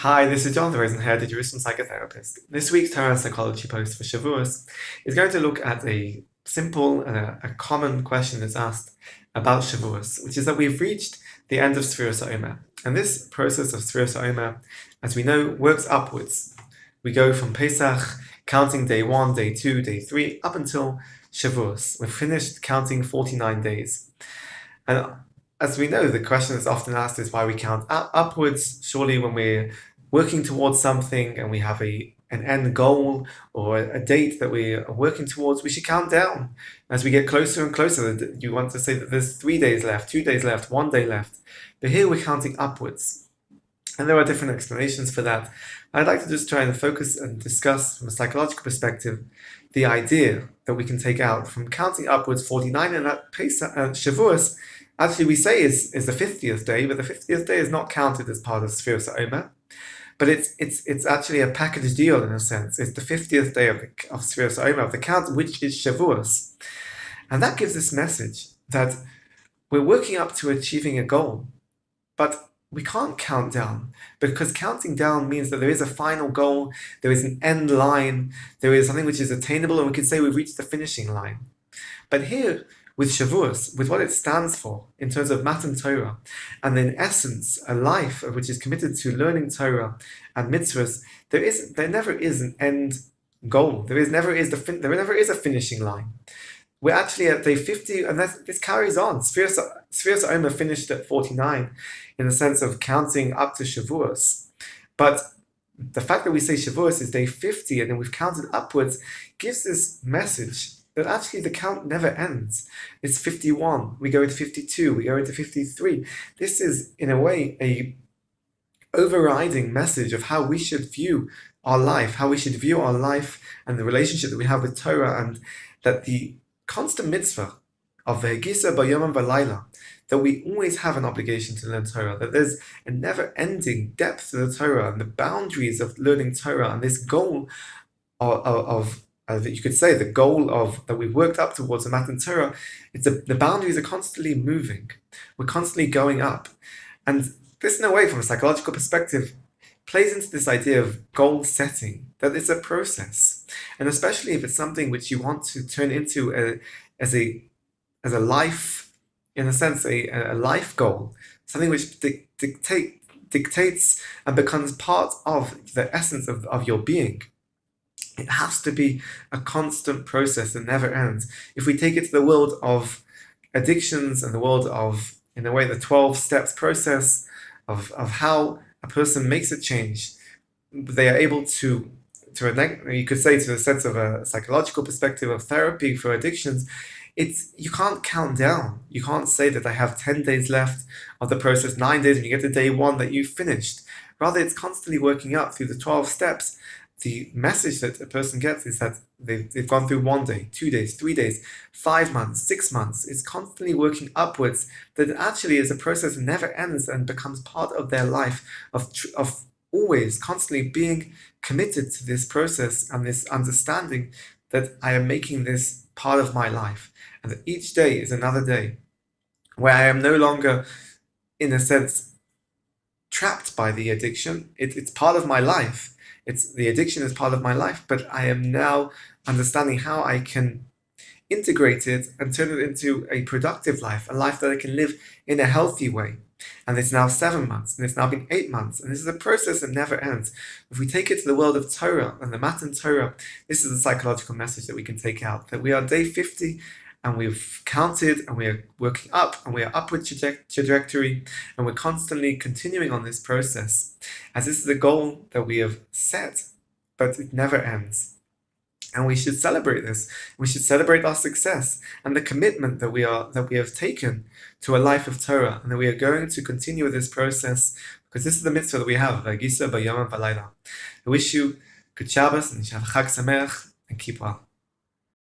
Hi, this is John Rosenhead, the Jerusalem psychotherapist. This week's Torah and Psychology post for Shavuot is going to look at a simple and a common question that's asked about Shavuot, which is that we've reached the end of Sfiras HaOmer. And this process of Sfiras HaOmer, as we know, works upwards. We go from Pesach, counting day 1, day 2, day 3, up until Shavuot. We've finished counting 49 days. And as we know, the question that's often asked is why we count upwards. Surely when we're working towards something and we have an end goal or a date that we are working towards, we should count down. As we get closer and closer, you want to say that there's 3 days left, 2 days left, 1 day left. But here we're counting upwards. And there are different explanations for that. I'd like to just try and focus and discuss from a psychological perspective the idea that we can take out from counting upwards 49 and at Shavuos. Actually, we say is the 50th day, but the 50th day is not counted as part of Sfiras HaOmer. But it's actually a package deal in a sense. It's the 50th day of Sfiras HaOmer, of the count, which is Shavuos. And that gives this message that we're working up to achieving a goal, but we can't count down, because counting down means that there is a final goal, there is an end line, there is something which is attainable, and we can say we've reached the finishing line. But here, with Shavuos, with what it stands for in terms of Matan Torah, and in essence, a life which is committed to learning Torah and mitzvahs, there never is an end goal. There never is a finishing line. We're actually at day 50, and this carries on. Sfiras HaOmer finished at 49 in the sense of counting up to Shavuos. But the fact that we say Shavuos is day 50 and then we've counted upwards gives this message that actually the count never ends. It's 51, we go into 52, we go into 53. This is, in a way, a overriding message of how we should view our life, and the relationship that we have with Torah, and that the constant mitzvah of V'hegisa b'yom v'layla, that we always have an obligation to learn Torah, that there's a never-ending depth to the Torah and the boundaries of learning Torah, and this goal of you could say the goal of that we've worked up towards the Matan Torah, the boundaries are constantly moving. We're constantly going up. And this, in a way, from a psychological perspective, plays into this idea of goal setting, that it's a process. And especially if it's something which you want to turn into as a life, in a sense, a life goal, something which dictates and becomes part of the essence of your being. It has to be a constant process that never ends. If we take it to the world of addictions and the world of, in a way, the 12 steps process of how a person makes a change, they are able to you could say, to the sense of a psychological perspective of therapy for addictions, you can't count down. You can't say that I have 10 days left of the process, 9 days, and you get to day 1 that you've finished. Rather, it's constantly working up through the 12 steps. The message that a person gets is that they've gone through 1 day, 2 days, 3 days, 5 months, 6 months. It's constantly working upwards, that it actually is a process that never ends and becomes part of their life, of always constantly being committed to this process and this understanding that I am making this part of my life, and that each day is another day where I am no longer, in a sense, trapped by the addiction. It's part of my life. The addiction is part of my life, but I am now understanding how I can integrate it and turn it into a productive life, a life that I can live in a healthy way. And it's now 7 months, and it's now been 8 months, and this is a process that never ends. If we take it to the world of Torah and the Matan Torah, this is the psychological message that we can take out, that we are day 50, and we've counted, and we are working up, and we are upward trajectory, and we're constantly continuing on this process, as this is a goal that we have set, but it never ends. And we should celebrate this. We should celebrate our success and the commitment that we have taken to a life of Torah, and that we are going to continue with this process, because this is the mitzvah that we have. V'hegisa b'yom v'layla. I wish you good Shabbos, and you should have a Chag Sameach, and keep well.